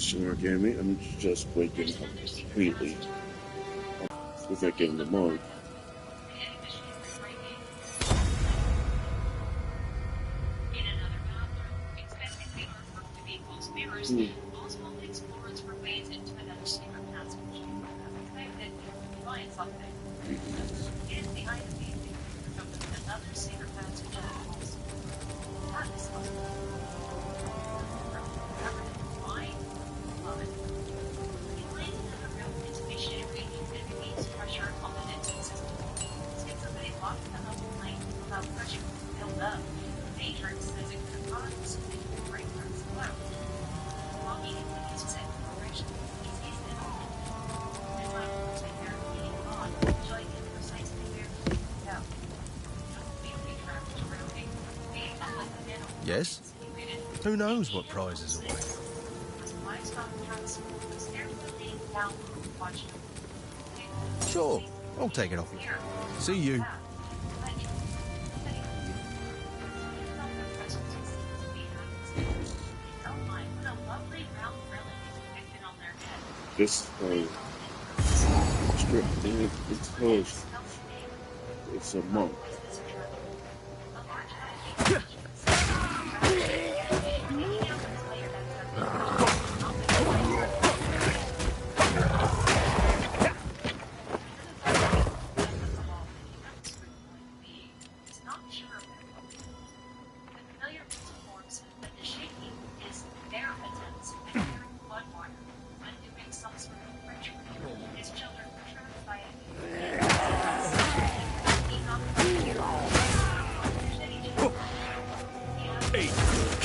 question mark at me. I'm just waking up completely. With that getting the mug. Yes? Who knows what prizes await? Sure, I'll take it off you. See you. This strip, it's closed. It's a monk.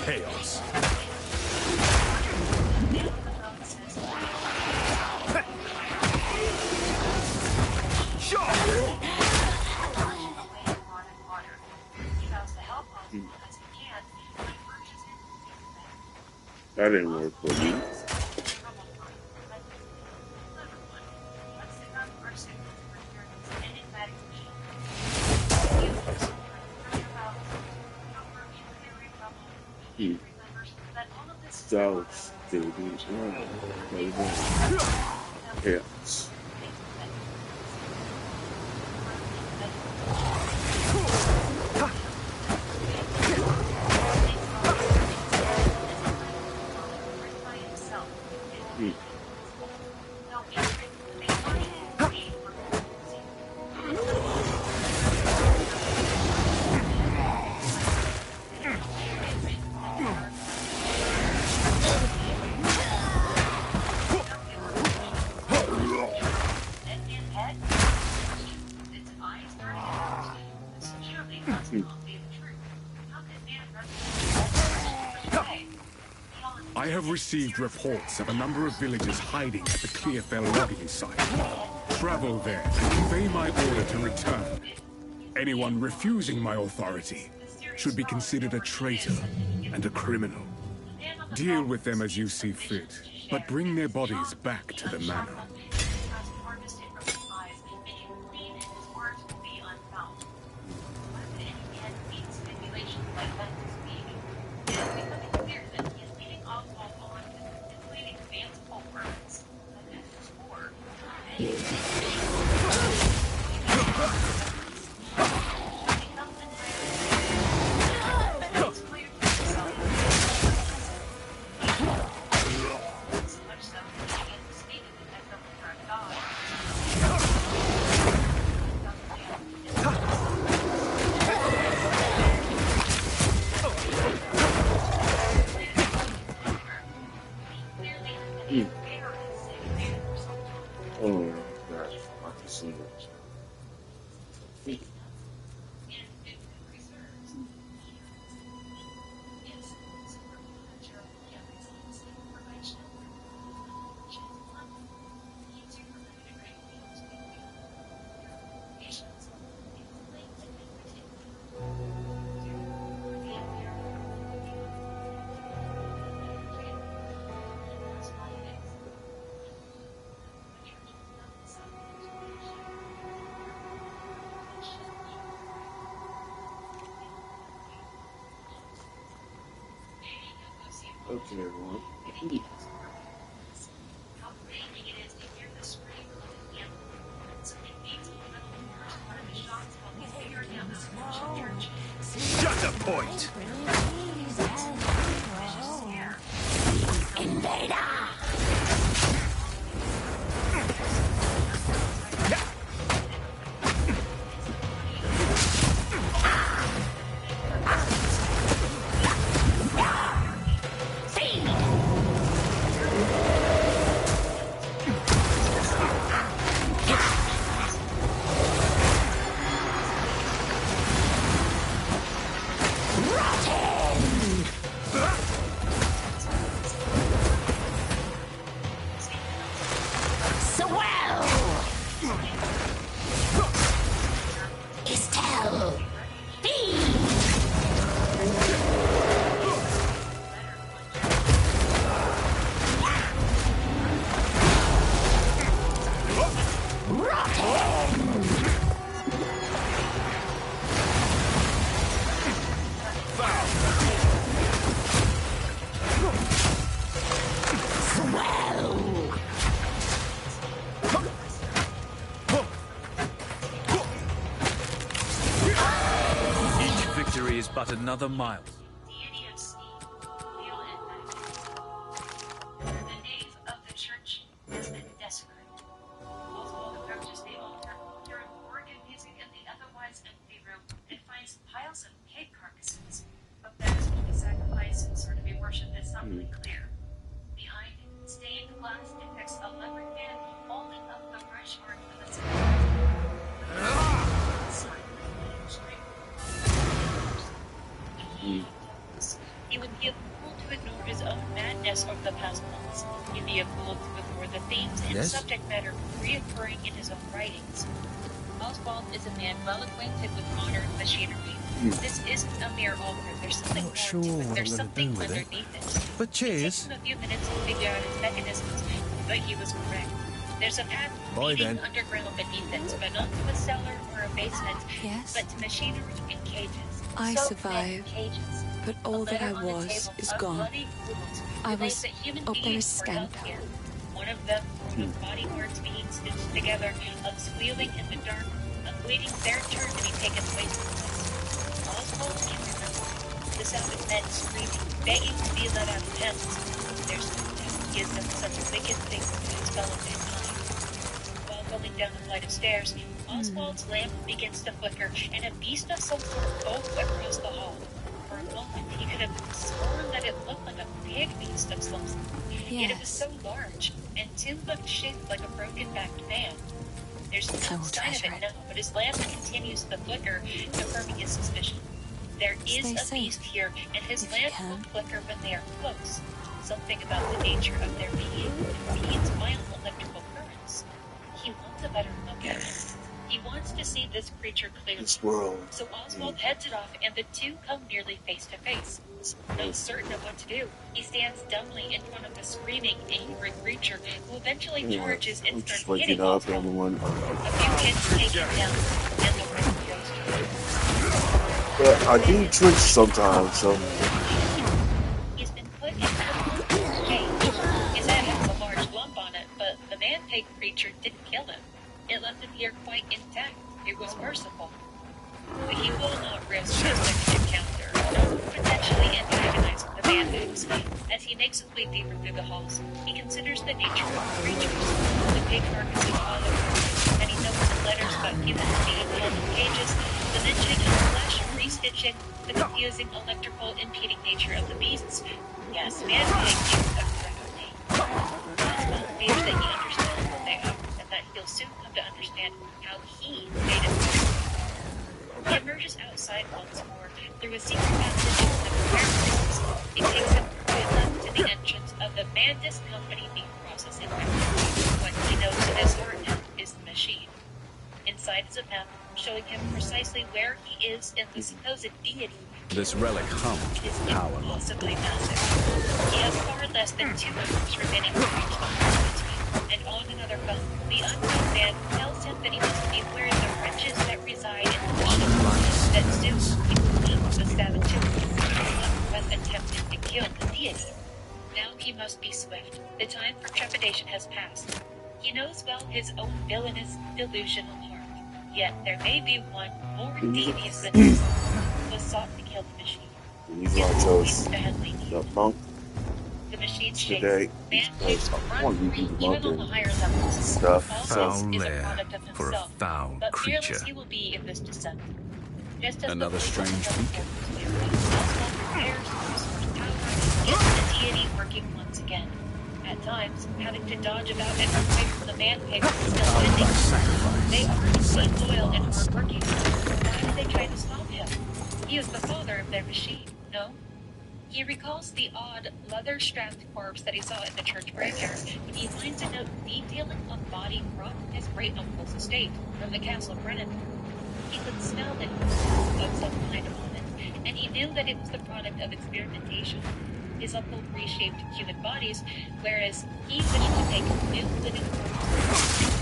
Chaos. That didn't work for me. South, baby. Yes. I have received reports of a number of villagers hiding at the Clearfell logging site. Travel there and convey my order to return. Anyone refusing my authority should be considered a traitor and a criminal. Deal with them as you see fit, but bring their bodies back to the manor. Oh, gosh, I can see it. Okay, everyone. point. But another mile. Deity of steam, wheel and knife. The nave of the church has been desperate. Oswald approaches the altar, hearing organ music and the otherwise empty room, and finds piles of pig carcasses. But that is only sacrifice and sort of be worshipped is something clear. Behind it, stained glass depicts a leopard man holding up the brush mark of its He would be a fool to ignore his own madness over the past months. He'd be a fool to ignore the themes and subject matter reoccurring in his own writings. Oswald is a man well acquainted with modern machinery. This isn't a mere altar. There's something more to it. There's something underneath it. But cheers. It takes him a few minutes to figure out its mechanisms, but he was correct. There's a path leading underground beneath it, but not to a cellar or a basement, but to machinery and cages. I survived, but all that I was is gone. I was up there a scamp. One of them, with body parts being stitched together, squealing in the dark, awaiting their turn to be taken away from us. Oswald can remember the sound of men screaming, begging to be let out of pens. There's no doubt he has done such a wicked thing to his fellow mankind. While going down the flight of stairs, Oswald's lamp begins to flicker, and a beast of some sort bolts across the hall. For a moment, he could have sworn that it looked like a pig beast of some sort. Yet it was so large, and too looked shaped like a broken-backed man. There's no sign of it now, but his lamp continues to flicker, confirming his suspicion. There is a beast here, and his lamp will flicker when they are close. Something about the nature of their being impedes violent electrical currents. He wants a better look at it. He wants to see this creature clearly. So Oswald heads it off, and the two come nearly face to face. Not certain of what to do, he stands dumbly in front of the screaming, angry creature, who eventually charges and starts hitting Oswald. A few hits take him down, and the rest goes to But I do twitch sometimes, so. He's been put in a cage. His head has a large lump on it, but the man-pig creature didn't kill him. It left him here quite intact. It was merciful. But he will not risk his next encounter, potentially antagonizing the man-pigs. As he makes his way deeper through the halls, he considers the nature of the creatures. The pig carcasses all over, many notes and letters about humans being held in cages, the mentioning of flesh, re-stitching, the confusing electrical impeding nature of the beasts. Yes, man-pig is a correct name. Oswald fears that he understands what they are, and that he'll soon come to understand how he made it through. He emerges outside once more through a secret passage into the warehouses. It takes him right left to the entrance of the Mandis Company meat processing factory. What he knows in his heart now is the machine. Inside is a map showing him precisely where he is in the supposed deity. This relic hums It is with power. impossibly massive. He has far less than 2 hours remaining to reach the heart, and on another phone, the unknown man tells him that he must be where the wretches that reside in the machine that soon he will meet the saboteur who has attempted to kill the deity. Now he must be swift. The time for trepidation has passed. He knows well his own villainous, delusional heart. Yet there may be one more devious than his. Was sought to kill the machine. These are chose the monk The machine's today man because I want to redo the monk even on the and higher levels. stuff. So Foul is a lair product of for a himself, foul but creature. fearless he will be in this descent. Just as Another the strange beacon. Oswald prepares for his first power, gets the deity working once again. At times, having to dodge about and run away from the man-pigs is still pending. They are indeed loyal and hardworking. Why did they try to stop him? He is the father of their machine, no? He recalls the odd, leather-strapped corpse that he saw in the church graveyard when he finds a note detailing a body brought from his great-uncle's estate from the castle Brennan. He could smell the of some kind on it, and he knew that it was the product of experimentation. His uncle reshaped human bodies, whereas he wished to make new living forms.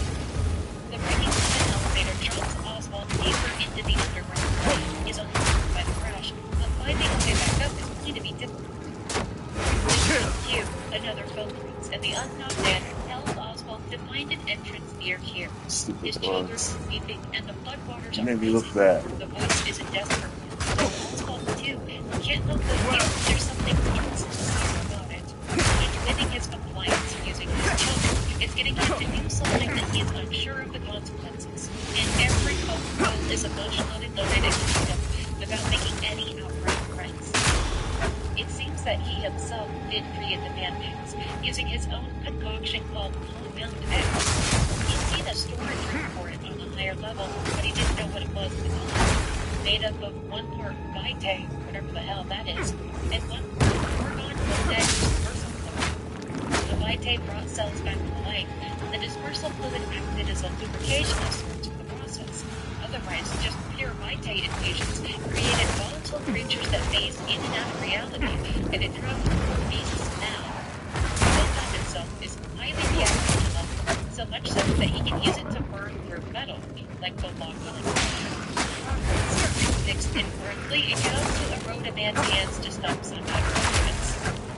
The breaking of an elevator drops Oswald deeper into the underground. His uncle by the crash, but finding a way back up is going to be difficult. Q, another phone rings, and the unknown man tells Oswald to find an entrance near here. His children are weeping, and the floodwaters are maybe look rising. bad. The voice is a desperate one. But Oswald, too, can't help but feel there's something insincere about it. He's winning his compliance using his children. It's getting him to do something that he is unsure of the consequences. And every phone call is emotionally loaded against him without making any outright threats. It seems that he himself did create the man-pigs, using his own concoction called Compound X. He'd seen a storage room for it on a higher level, but he didn't know what it was at the time. Made up of one part vitae, whatever the hell that is, and one part argon dead dispersal fluid. The vitae brought cells back to life, and the dispersal fluid acted as a lubrication of sorts for the process. Otherwise, just pure vitae infusions created volatile creatures that phased in and out of reality, and it drove beasts mad. The compound itself is highly reactive to them, so much so that he can use it to burn through metal, like the log line. Mixed incorrectly, it can also erode a man's hands to stop some movements.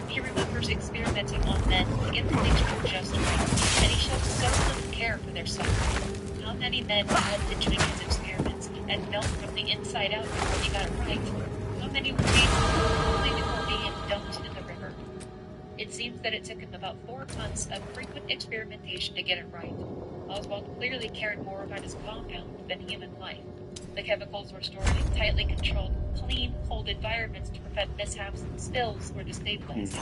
He remembers experimenting on men to get the mixture just right, and he shows so little care for their suffering. How many men had to join his experiments and melt from the inside out before he got it right? How many were made only before being dumped in the river? It seems that it took him about 4 months of frequent experimentation to get it right. Oswald clearly cared more about his compound than human life. The chemicals were stored in tightly controlled, clean, cold environments to prevent mishaps, spills, or destabilizing.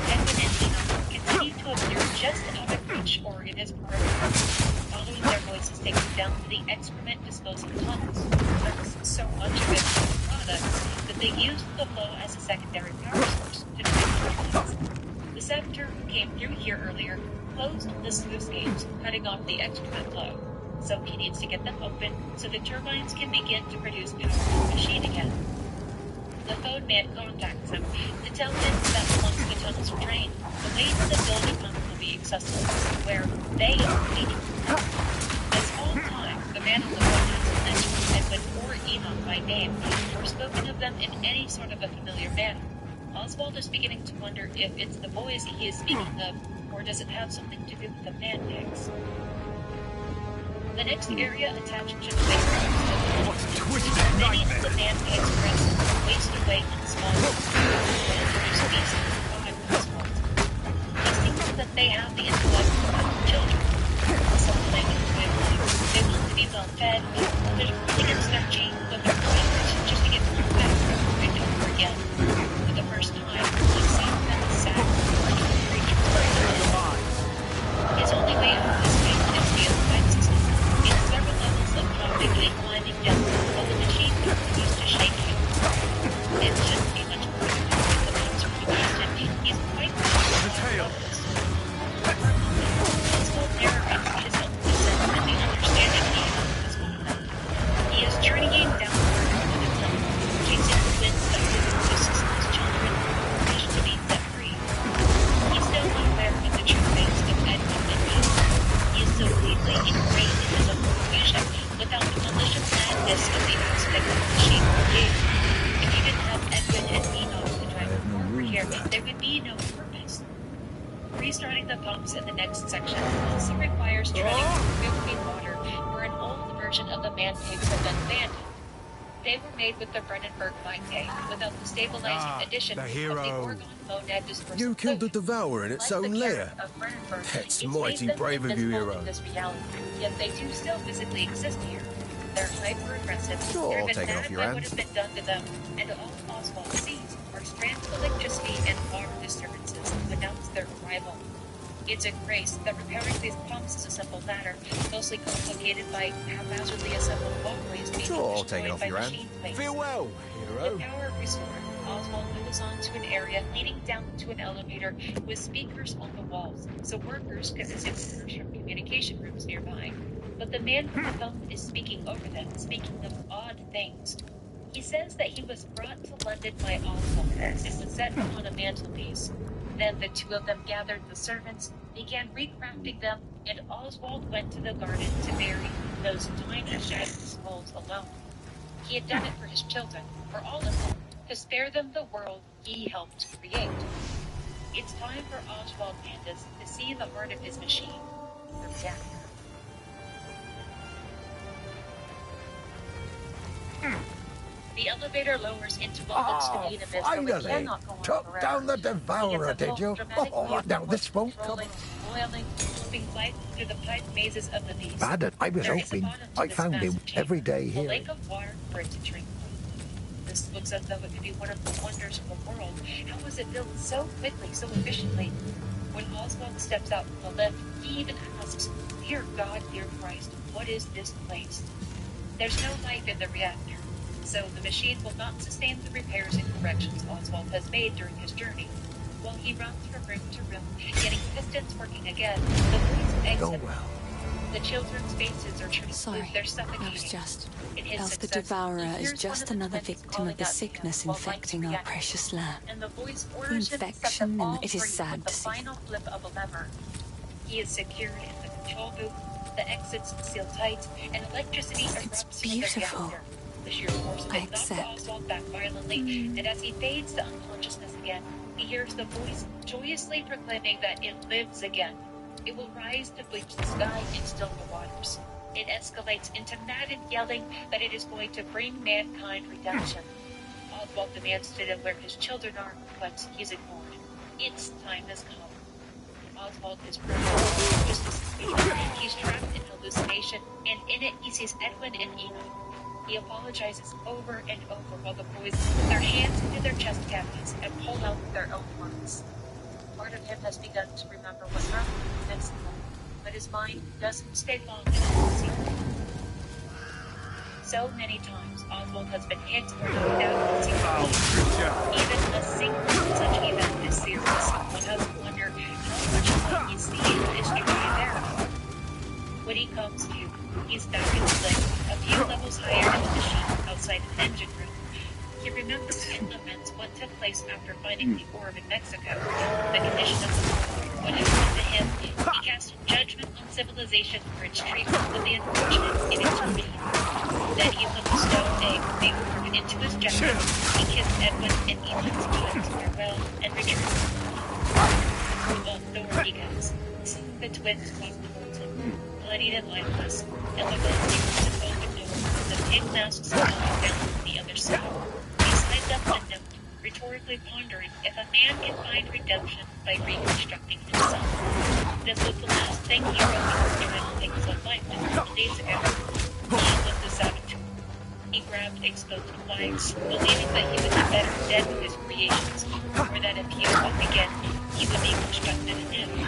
Edwin and Enoch continued to observe just out of reach or in his periphery, following their voices taken down to the excrement disposal tunnels. There was so much of it in the products that they used the flow as a secondary power source to drive turbines. The saboteur who came through here earlier closed the sluice gates, cutting off the excrement flow. So he needs to get them open so the turbines can begin to produce power to the machine again. The phone man contacts him to tell him that once the tunnels are drained, the way to the building pump will be accessible, where they are waiting. This whole time, the man on the phone hasn't mentioned Edwin or Enoch by name, or spoken of them in any sort of a familiar manner. Oswald is beginning to wonder if it's the boys he is speaking of, or does it have something to do with the man-pigs. The next area attached to the base is many of the man-pigs rest waste away in small groups species common with sport. It seems that they have the intellect of children. Some playing in the they want to be well fed, there's nothing against their genes, but they're trying just to get through back over and over again. For the first time, he sees them as sad, larger creatures. His only way out of this case is the outside system. In several levels of dropping and climbing down, while the machine continues to shake him. It shouldn't be much more than the monster suggested. He's quite the Oswald narrates his own descent and the understanding he has of his compound. He is journeying downward into the tunnel, chasing the winds that produces his children, wish to be set free. He's still unaware of the true face of Edwin and Enoch. He is so deeply ingrained in his own confusion without the malicious madness of the aspect of the machine created. If you didn't have Edwin and Enoch to drive the forward here, there would be no purpose. Restarting the pumps in the next section also requires treading through filthy water where an old version of the man-pigs had been abandoned. They were made with the Brennenberg mine gate, without the stabilizing addition the of hero. the Orgon monad dispersal. You killed the Devourer in its Like own the lair. Karen of Brennenberg, That's it's mighty made them brave of you, invisible hero. in this reality, yet they do still physically exist here. They're hyper-aggressive, Sure, I'll driven take it mad off your by hands. what has been done to them, and all Oswald sees are strands of electricity and water disturbances that announce their arrival. It's a grace that repairing these pumps is a simple matter, mostly complicated by haphazardly assembled walkways being Sure, I'll take it destroyed off by your hand. machine plates. Feel well, hero. With power restored, Oswald moves on to an area leading down to an elevator with speakers on the walls, so workers can receive orders from communication rooms nearby. But the man with the phone is speaking over them, speaking of odd things. He says that he was brought to London by Oswald and was set upon a mantelpiece. Then the two of them gathered the servants, began recrafting them, and Oswald went to the garden to bury those tiny shattered skulls alone. He had done it for his children, for all of them, to spare them the world he helped create. It's time for Oswald Pandas to see the heart of his machine, the reactor. The elevator lowers into what looks to be an abyss where we Finally! cannot go on Took forever. down the Devourer, It gets a did you? dramatic Oh, view now of this won't come. rolling, boiling, pumping life through the pipe mazes of the beast. Bad at I was There is a hoping. bottom to I this found him massive chamber, every day a here. lake of water for it to drink from. This looks as though it could be one of the wonders of the world. How was it built so quickly, so efficiently? When Oswald steps out from the lift, he even asks, "Dear God, dear Christ, what is this place?" There's no life in the reactor, so the machine will not sustain the repairs and corrections Oswald has made during his journey. While he runs from room to room, getting pistons working again, the boys exit. Oh well. The children's faces are turning blue. Sorry, They're I suffocating. was just... In his Else the success, Devourer he is hears just one of the another twins victim calling of the out to him sickness while infecting lights our react. precious land. And the voice orders him to set Infection, them all and it is free sad with the to see. final flip of a lever. He is secured in the control booth, the exits seal tight, and electricity erupts from the beautiful. reactor. The sheer force of I it knocks accept. Oswald back violently, and as he fades to unconsciousness again, he hears the voice joyously proclaiming that it lives again. It will rise to bleach the sky and still the waters. It escalates into maddened yelling that it is going to bring mankind redemption. Oswald demands to know where his children are, but he's ignored. Its time has come. Oswald is broken. Just as he's trapped in hallucination, and in it he sees Edwin and Enoch. He apologizes over and over while the boys put their hands into their chest cavities and pull out their own hearts. Part of him has begun to remember what happened in Mexico, but his mind doesn't stay long enough to see it. So many times Oswald has been hit or knocked out even a single such event is serious. One has to wonder how much of what he's seeing is truly there. When he comes to, he's back in the lift, a few levels higher in the machine outside an engine room. He remembers and laments what took place after finding the orb in Mexico, the condition of the world. What happened to him, he casts judgment on civilization for its treatment of the unfortunate in its routine. Then he put the stone egg of the orb into his jacket, he kissed Edwin and Ethan's twins farewell, and returned. Well, door he goes. Soon the twins meet the mountain, bloodied and lifeless, and the boat leaves an open door, the pig masks falling down on the other side. He slides up the note, rhetorically pondering if a man can find redemption by reconstructing himself. This was the last thing he wrote before trying to take his own life just a couple days ago. He was the saboteur. He grabbed explosive lights, believing that he would be better dead with his creations, or that if he awoke again, he would be constructed anew.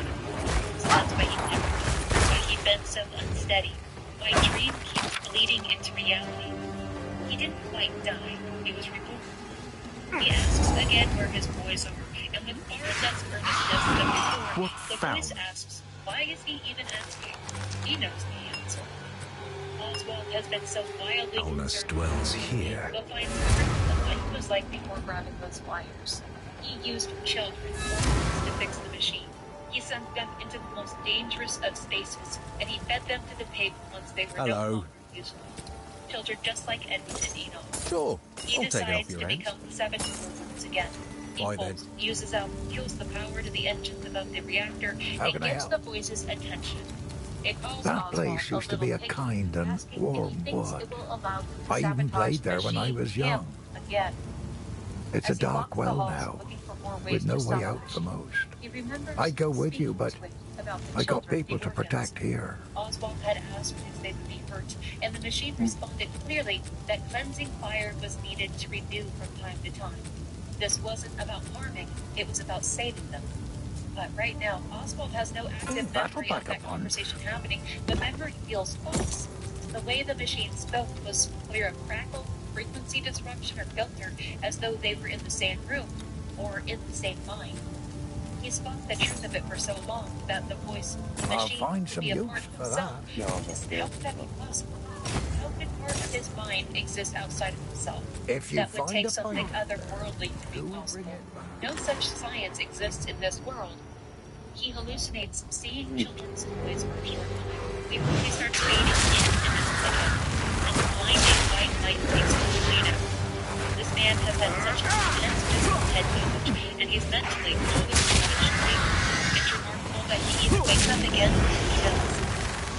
So that's why he never did. Why he'd been so unsteady. Why dream keeps bleeding into reality. He didn't quite die. He was reborn. He asks again where his boys are, and with far less earnestness than before, What the foul? voice asks, why is he even asking? He knows the answer. Oswald has been so wildly Illness concerned dwells here. but finds proof of what he was like before grabbing those wires. He used children to fix the machine. He sent them into the most dangerous of spaces, and he fed them to the pig once they were no Hello. longer useful. Children just like Edwin and Enoch. Sure, He I'll take it off decides your to hands. become the saboteur once again. He Why pulls, uses up, kills the power to the engines above the reactor, How and can I gets help? the voices' attention. That place used to be a kind and warm wood. I even played there when I was young. It's a dark well now, with no way out for most. I'd go with you, but I got people to protect here. Oswald had asked if they would be hurt, and the machine responded clearly that cleansing fire was needed to renew from time to time. This wasn't about harming, it was about saving them. But right now, Oswald has no active memory of that conversation happening. The memory feels false. The way the machine spoke was clear of crackle, frequency disruption, or filter, as though they were in the same room, or in the same mind. He spoke the truth of it for so long that the voice, the machine, would be a part of himself. How could that be possible? How could part of his mind exist outside of himself? That would take something otherworldly to be possible. No such science exists in this world. He hallucinates seeing children's toys for a short time before he starts fading in and and the blinding white light takes complete out. This man has had such an intense physical head damage, and he's mentally always punishing. It's remarkable that he either wakes up again or he does.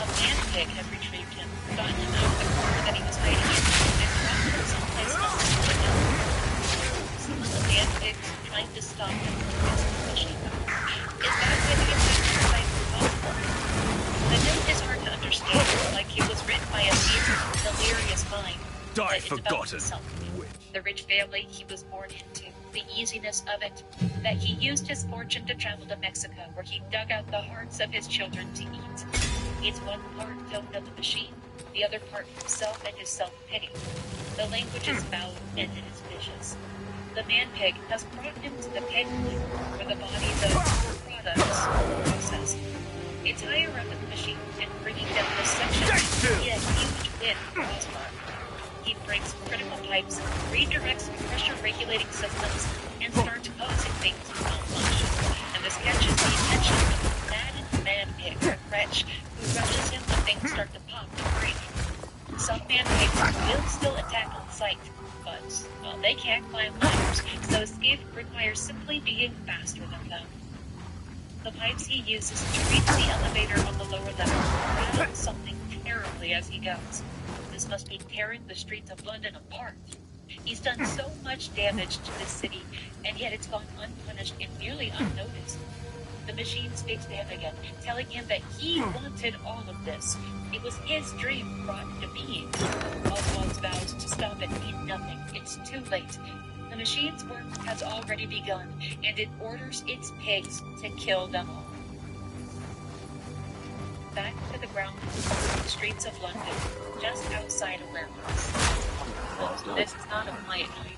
A man pig has retrieved him, gotten him out of the corner that he was hiding in, and dropped him someplace else in the middle. Some of the man pigs trying to stop him from using the machine. Is that why the infection site was possible? The note is hard to understand, like it was written by a fever, delirious mind. Die forgotten. The rich family he was born into, the easiness of it, that he used his fortune to travel to Mexico, where he dug out the hearts of his children to eat. It's one part token of the machine, the other part himself and his self-pity. The language is foul and it is vicious. The man-pig has brought him to the pig plant, where the bodies of products are processed. It's higher up in the machine, and bringing down this section will be a huge win for Oswald. He breaks critical pipes, redirects pressure-regulating systems, and starts causing things to malfunction. And this catches the attention of the maddened man-pig, a wretch, who rushes him when things start to pop and break. Some man-pigs will still attack on sight, but, well, they can't climb ladders, so escape requires simply being faster than them. The pipes he uses to reach the elevator on the lower level rattle something terribly as he goes. This must be tearing the streets of London apart. He's done so much damage to this city, and yet it's gone unpunished and nearly unnoticed. The machine speaks to him again, telling him that he wanted all of this. It was his dream brought into being. Oswald's vows to stop it mean nothing. It's too late. The machine's work has already begun, and it orders its pigs to kill them all. Back to the ground floor, the streets of London, just outside of Lambeth. This is not a quiet night.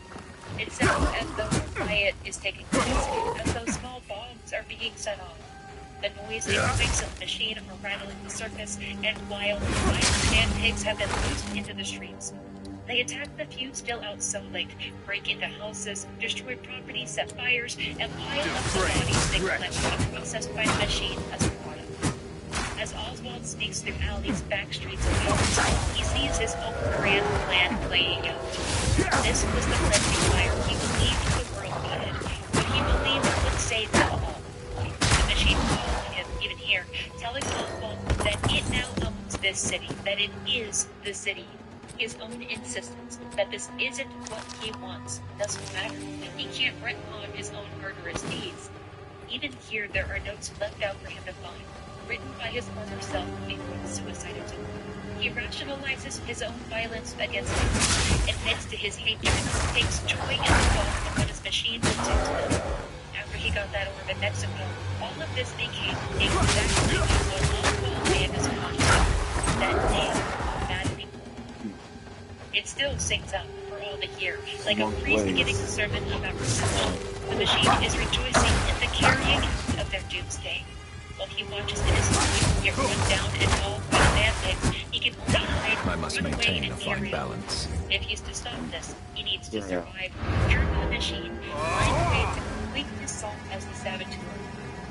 It sounds as though a riot is taking place, as though small bombs are being set off. The noise and quakes of the machine are rattling the surface, and wild man-pigs have been loosed into the streets. They attack the few still out so late, break into houses, destroy property, set fires, and pile up the bodies they collect to be processed by the machine as a product. As Oswald sneaks through alleys, back streets, and yards, he sees his own grand plan playing out. This was the cleansing fire he believed the world needed, what he believed would save them all. The machine followed him, even here, telling Oswald that it now owns this city, that it is the city. His own insistence that this isn't what he wants doesn't matter. He can't retcon his own murderous deeds. Even here, there are notes left out for him to find, written by his former self before the suicide attempt. He rationalizes his own violence against him, admits to his hatred, takes joy in the thought of what his machine will do to them. After he got that orb in Mexico, all of this became exactly what Oswald and his conscience. That name, maddening. It still sings out for all to hear, like a priest giving a sermon about redemption. The machine is rejoicing in the carrying out of their doomsday. While he watches innocent get run down and all by the man-pigs, he can only hide, I must run away, maintain a and fine carry. balance. If he's to stop this, he needs to survive, return to the machine, find a way to complete his song as the saboteur.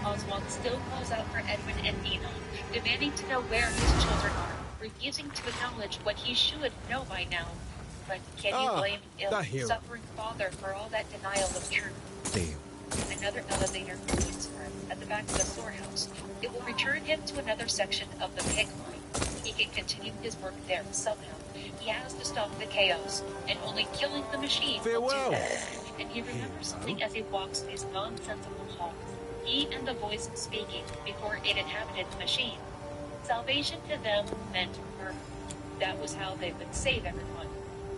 Oswald still calls out for Edwin and Nina, demanding to know where his children are, refusing to acknowledge what he should know by now. But can you blame an ill, suffering father for all that denial of truth? See, Another elevator leads him at the back of the storehouse. It will return him to another section of the pig line. He can continue his work there somehow. He has to stop the chaos, and only killing the machine will do that. And he remembers something as he walks these nonsensical halls. He and the voice speaking before it inhabited the machine. Salvation to them meant murder. That was how they would save everyone.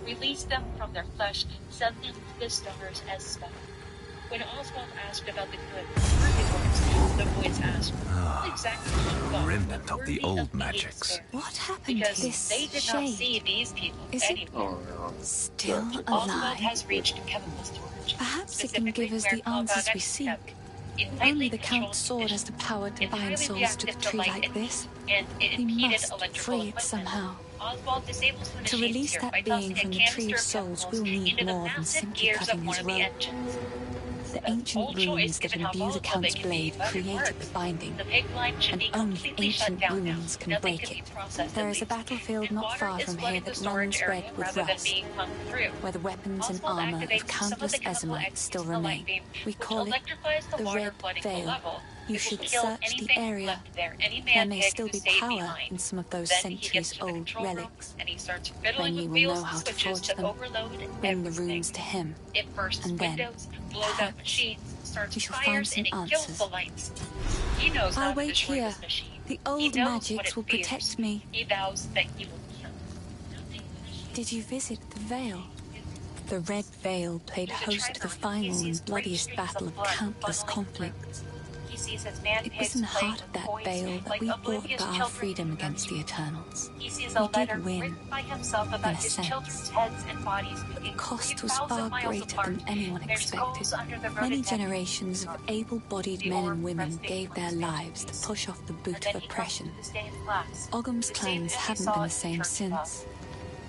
Release them from their flesh, send them to the stars as spell. When Oswald asked about the good purgatories, the voice asked, what exactly he thought Remnant of the old magics. What happened because to this they did not shade? see these people Is it anywhere. still Oswald alive? has reached chemical storage. Perhaps it can give us the answers we seek. Only the Count's sword has the power to bind souls to the tree like this. And it We impeded must electrical free it equipment. somehow. Oswald disables the To machines release here that by being tossing from a the canister tree of of souls, chemicals we'll need into the more than massive simply gears cutting of one his of the rope. engines. The ancient runes that imbue the Count's blade created the binding, The pig line should and be only completely shut ancient down now. runes can Nothing break can be it. processed There at is a least. battlefield And not water far is from here flooding the that storage runs area red with rather than rust, being pumped through. where the weapons and Oswald armor activates of countless some of the chemical Ezamites X still into the light remain. beam, We which call it electrifies the the water Red flooding Veil. level. You It will should kill search the anything area. left there, any There man may pig still who be stayed power behind. in some of those Then he gets to the centuries-old control room, relics. and he starts fiddling Then with we will wheels know and how to switches forge to them. overload Bring the everything. runes to him. It bursts And then, windows, blows out perhaps, machines, starts we shall fires, find and some it kills answers. the lights. He knows how I'll to wait destroy here. this machine. The He old knows what magics it will fears. protect me. He vows that he will kill. Did you visit the Veil? The Red Veil played host to the final and bloodiest battle of countless conflicts. He sees his man It was pigs in the playing heart of with that toys veil that like we fought oblivious for our children freedom in against the nursery. Eternals. He sees a We did letter win, written by himself in about a his sense. children's heads and bodies The being cost was 3,000 far miles greater apart. than anyone Their expected. skulls under the Many road generations of able-bodied men and women gave their lives to push off the boot of oppression. Ogham's clans haven't been the same since,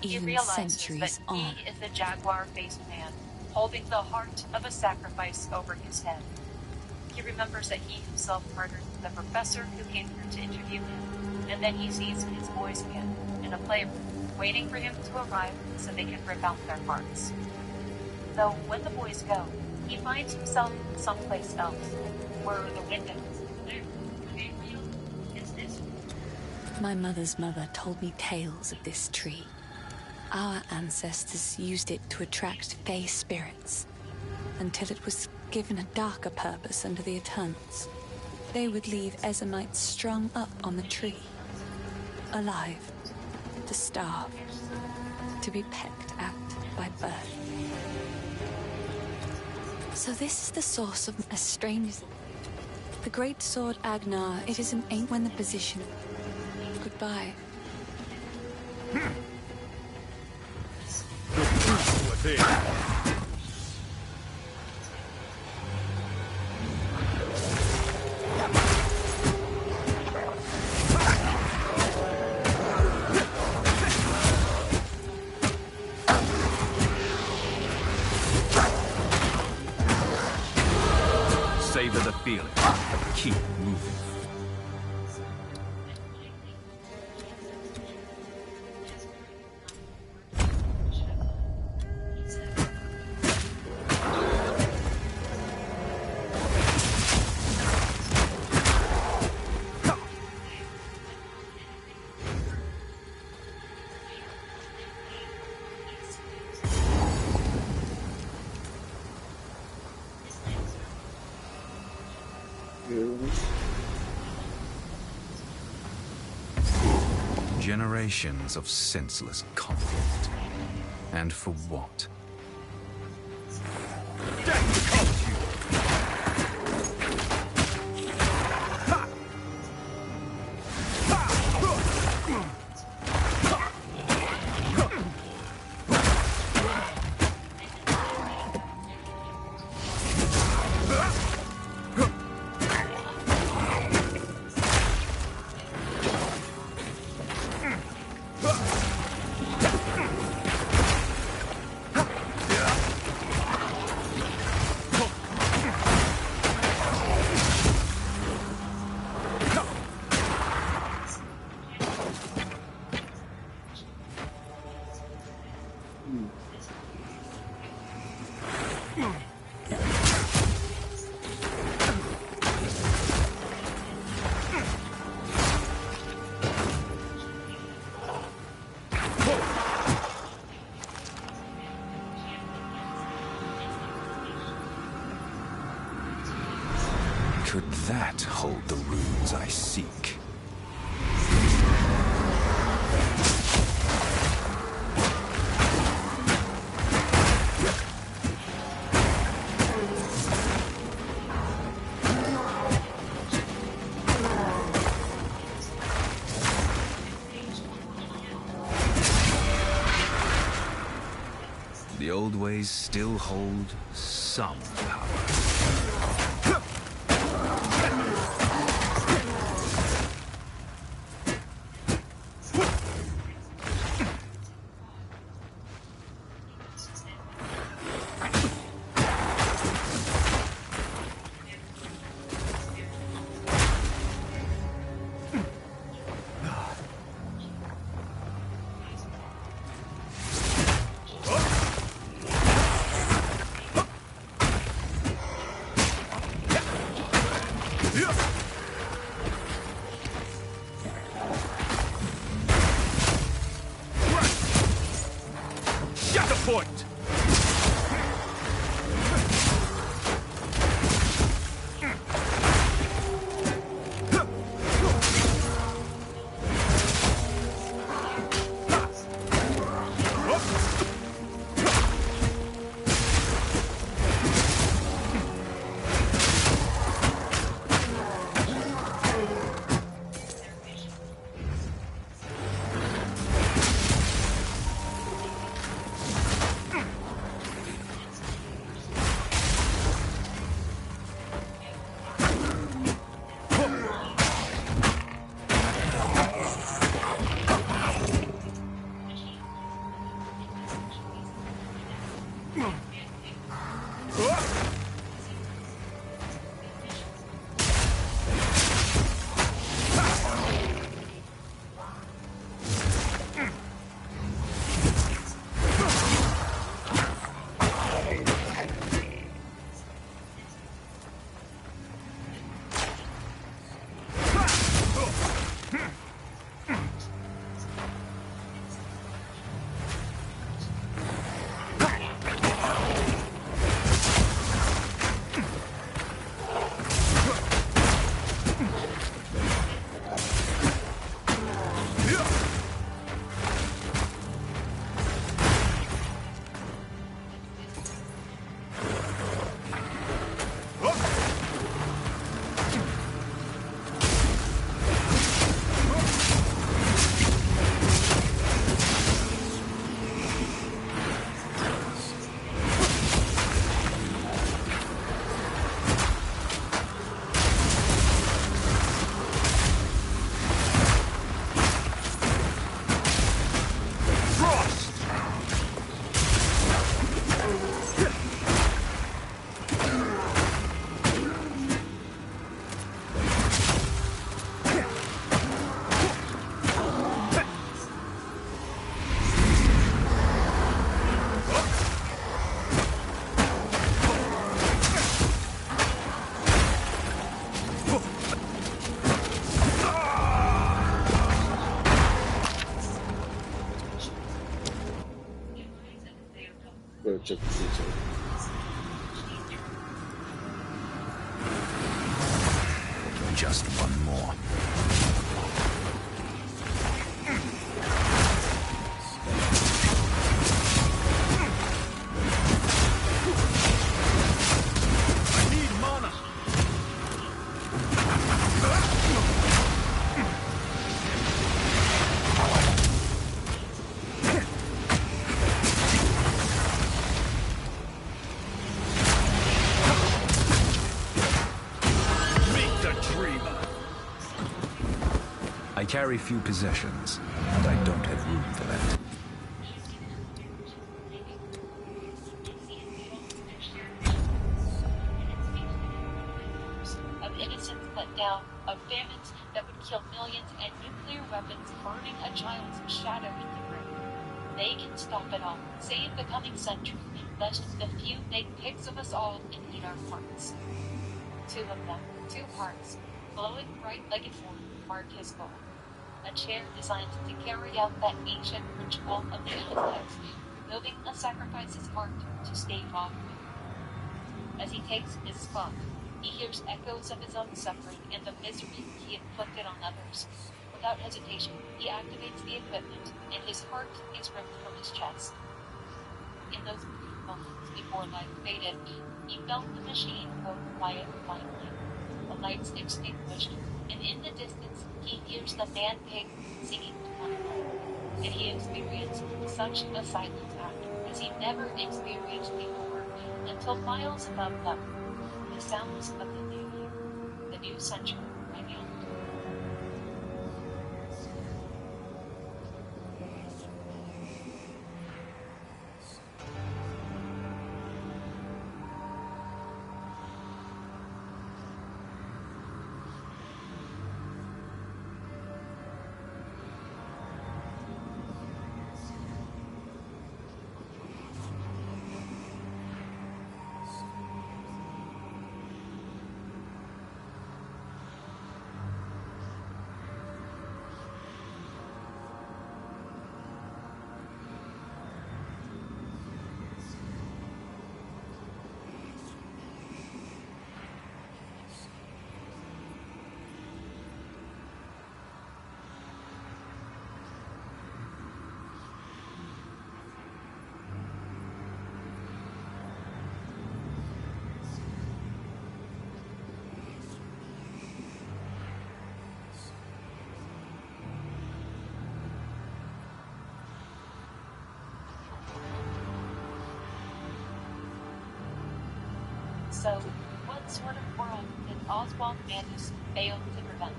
He even realizes centuries that on. he is the jaguar-faced man, holding the heart of a sacrifice over his head. He remembers that he himself murdered the professor who came here to interview him, and then he sees his boys again in a playroom, waiting for him to arrive so they can rip out their hearts. Though when the boys go, he finds himself someplace else, where the windows clear. Is this? My mother's mother told me tales of this tree. Our ancestors used it to attract fey spirits, until it was given a darker purpose under the Eternals. They would leave Ezamites strung up on the tree, alive, to starve, to be pecked at by birth. So this is the source of a strange... The great sword Agnar, it is an ain't when the position. Goodbye. Savor the feeling. Keep moving. Generations of senseless conflict. And for what? Could that hold the runes I seek? The old ways still hold some power. Point! Check the future. Just one more. I need mana! I carry few possessions, and I don't have room for that. Of innocents let down, of famines that would kill millions, and nuclear weapons burning a child's shadow in the grave. They can stop it all, save the coming century, lest the few make pigs of us all and eat our hearts. 2 of them, 2 hearts, glowing bright like a form, mark his goal. A chair designed to carry out that ancient ritual of the Aztecs, removing a sacrifice's heart to stave off. As he takes his spot, He hears echoes of his own suffering and the misery he inflicted on others. Without hesitation, he activates the equipment, and his heart is ripped from his chest. In those brief moments before life faded, he felt the machine go quiet finally. The lights extinguished, and in the distance he hears the man-pig singing to one another. And he experienced such a silent act as he never experienced before, until miles above them, the sounds of the new year, the new century rang out. So, what sort of world did Oswald Mandus fail to prevent?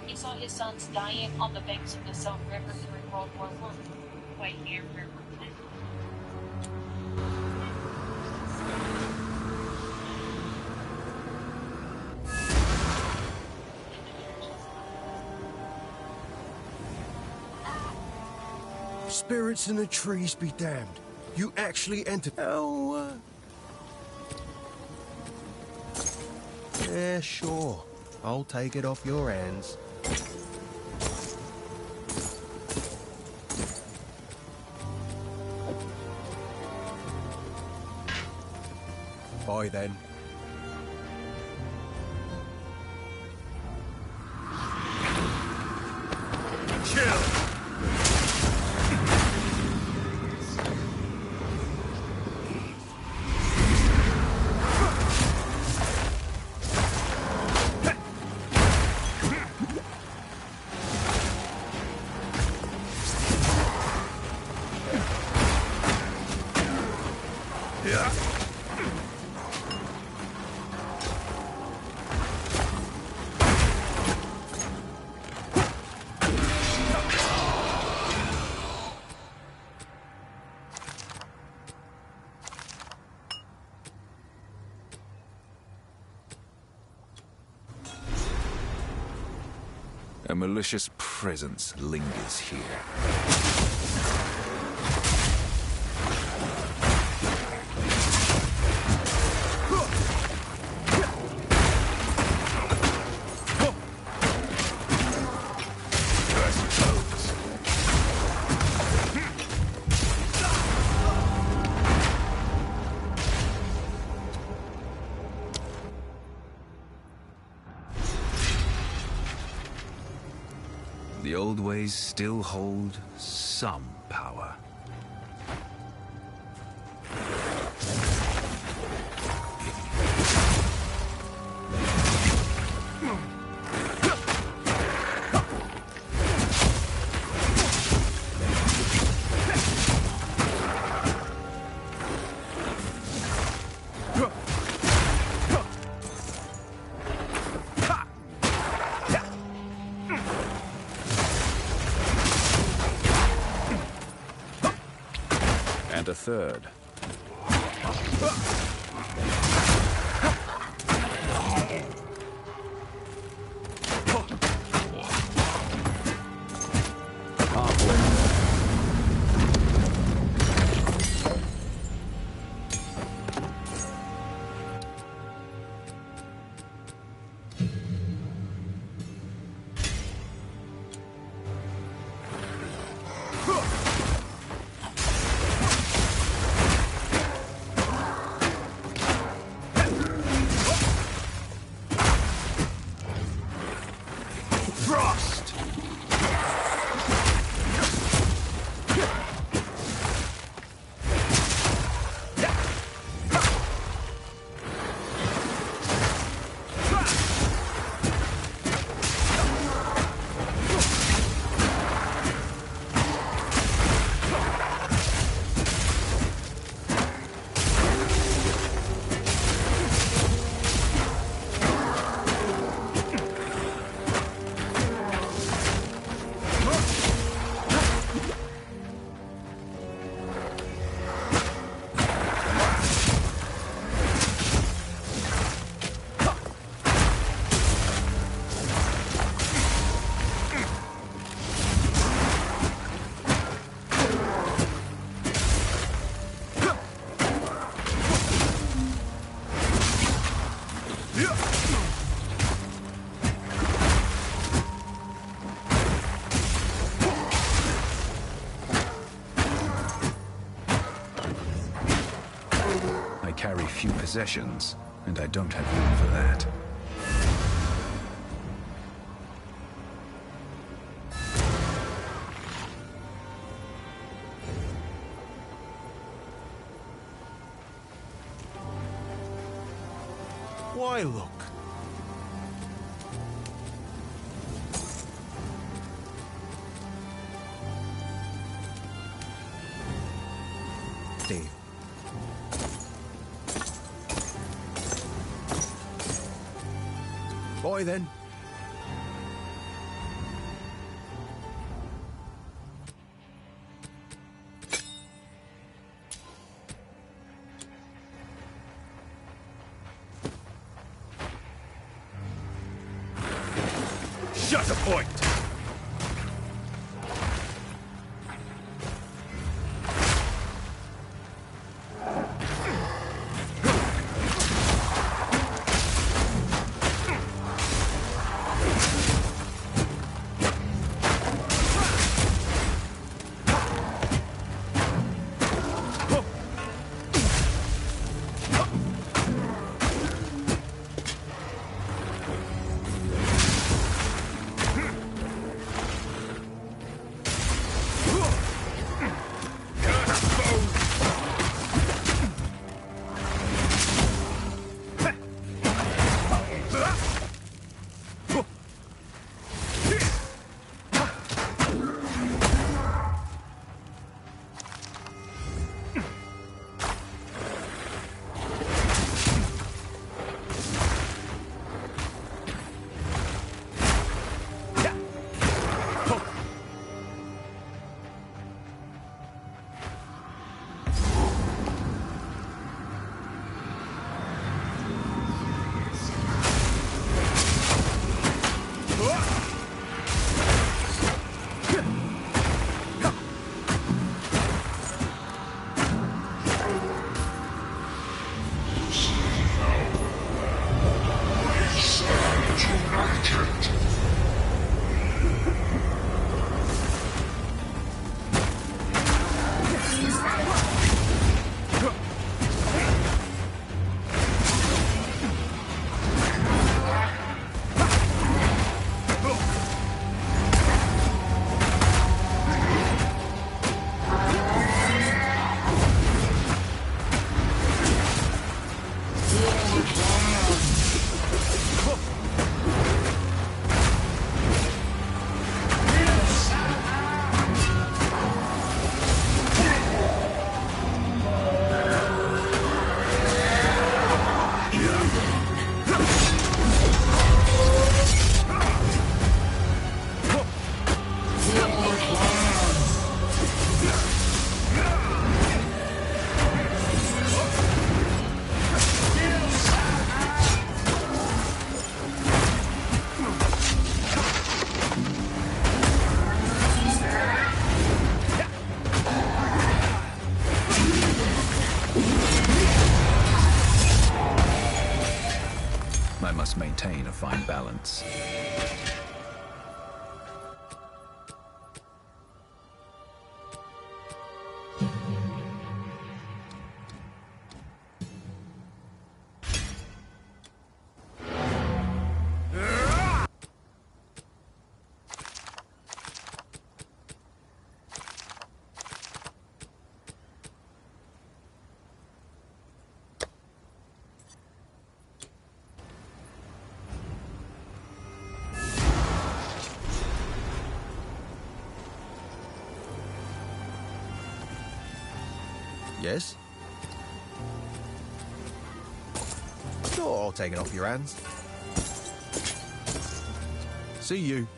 He saw his sons dying on the banks of the Somme River during World War I. White Air River. Spirits in the trees be damned. You actually entered. Oh, Yeah, sure. I'll take it off your hands. Bye then. A malicious presence lingers here. The old ways still hold some power. And a third. I carry few possessions, and I don't have room for that. Why look? Deal. Boy, then. Shut the point! I must maintain a fine balance. Yes? Sure, I'll take it off your hands. See you.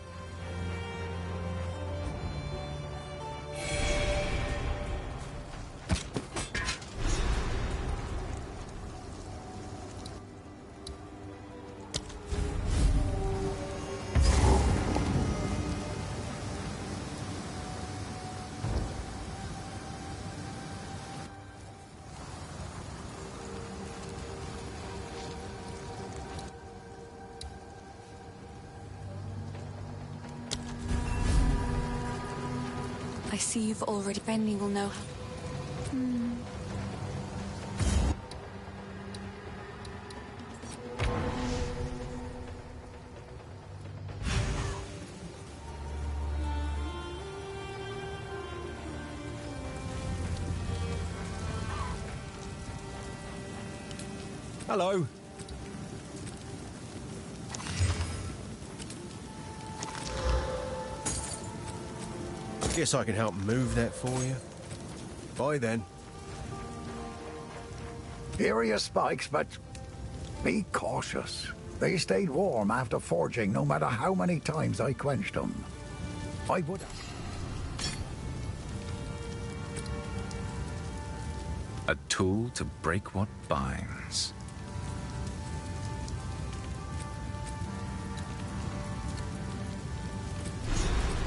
I see you've already... Benny will know how... Hello. Guess I can help move that for you. Bye then. Here are your spikes, but be cautious. They stayed warm after forging, no matter how many times I quenched them. I would... A tool to break what binds.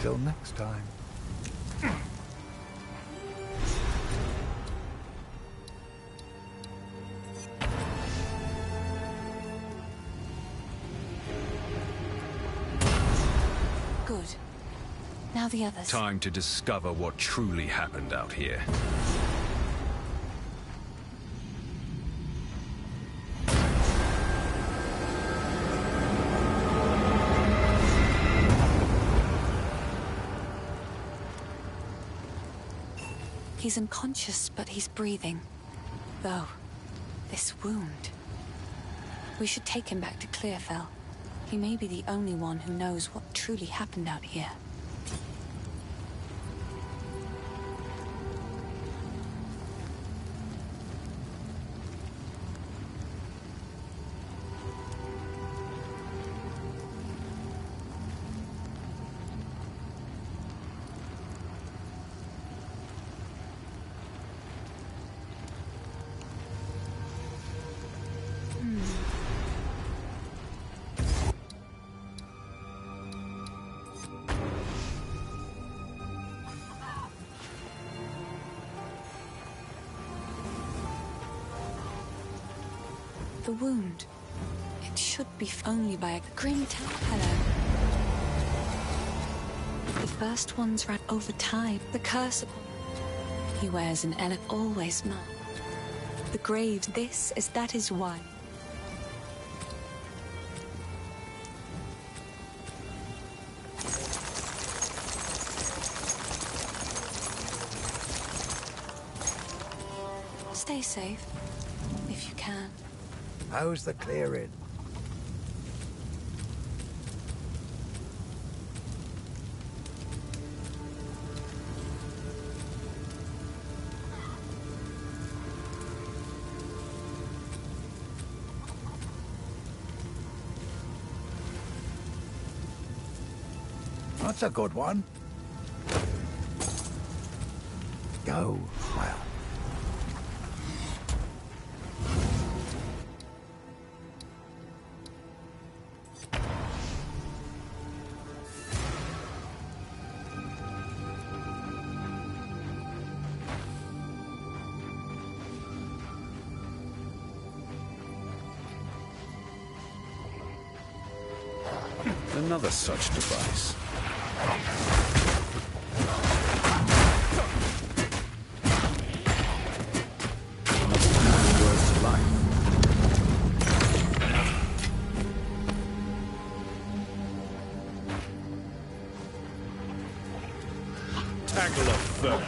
Till next time. Good. Now the others. Time to discover what truly happened out here. He's unconscious, but he's breathing. Though, this wound... We should take him back to Clearfell. He may be the only one who knows what truly happened out here. The wound. It should be only by a grim town. Hello. The first ones ran over time. The curse upon... He wears an always not. The graves, that is why. Stay safe, if you can. How's the clearing? That's a good one. Go well. Another such device. Tackle up first.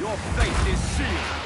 Your fate is sealed.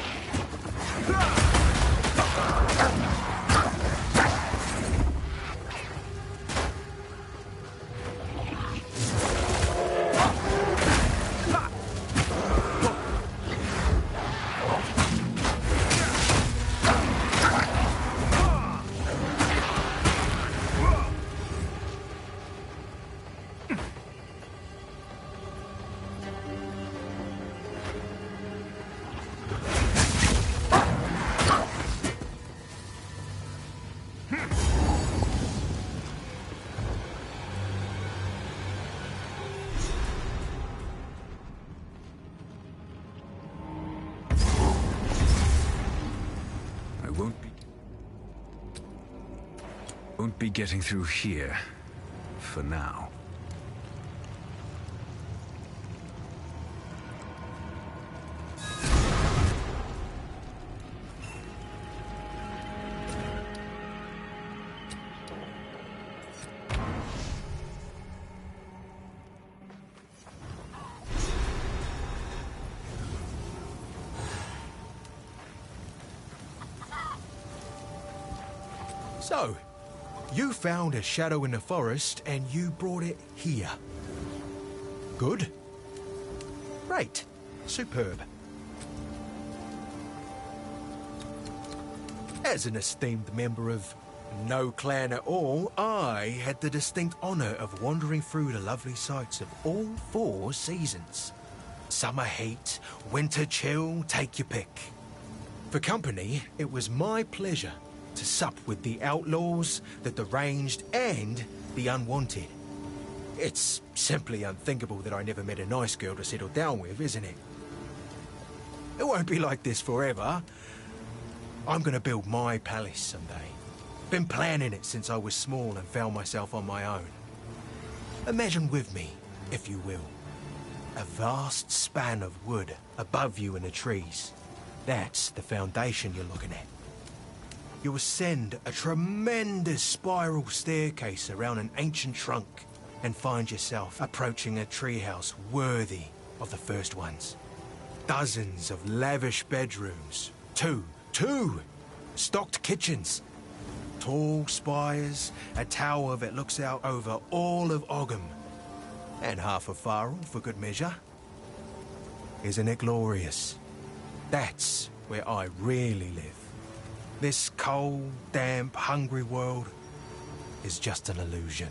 won't be getting through here. For now. So, you found a shadow in the forest and you brought it here. Good. Great. Superb. As an esteemed member of no clan at all, I had the distinct honour of wandering through the lovely sights of all 4 seasons. Summer heat, winter chill, take your pick. For company, it was my pleasure to sup with the outlaws, the deranged, and the unwanted. It's simply unthinkable that I never met a nice girl to settle down with, isn't it? It won't be like this forever. I'm gonna build my palace someday. Been planning it since I was small and found myself on my own. Imagine with me, if you will, a vast span of wood above you in the trees. That's the foundation you're looking at. You'll ascend a tremendous spiral staircase around an ancient trunk and find yourself approaching a treehouse worthy of the first ones. Dozens of lavish bedrooms, two stocked kitchens, tall spires, a tower that looks out over all of Ogham, and half of Farrell for good measure. Isn't it glorious? That's where I really live. This cold, damp, hungry world is just an illusion.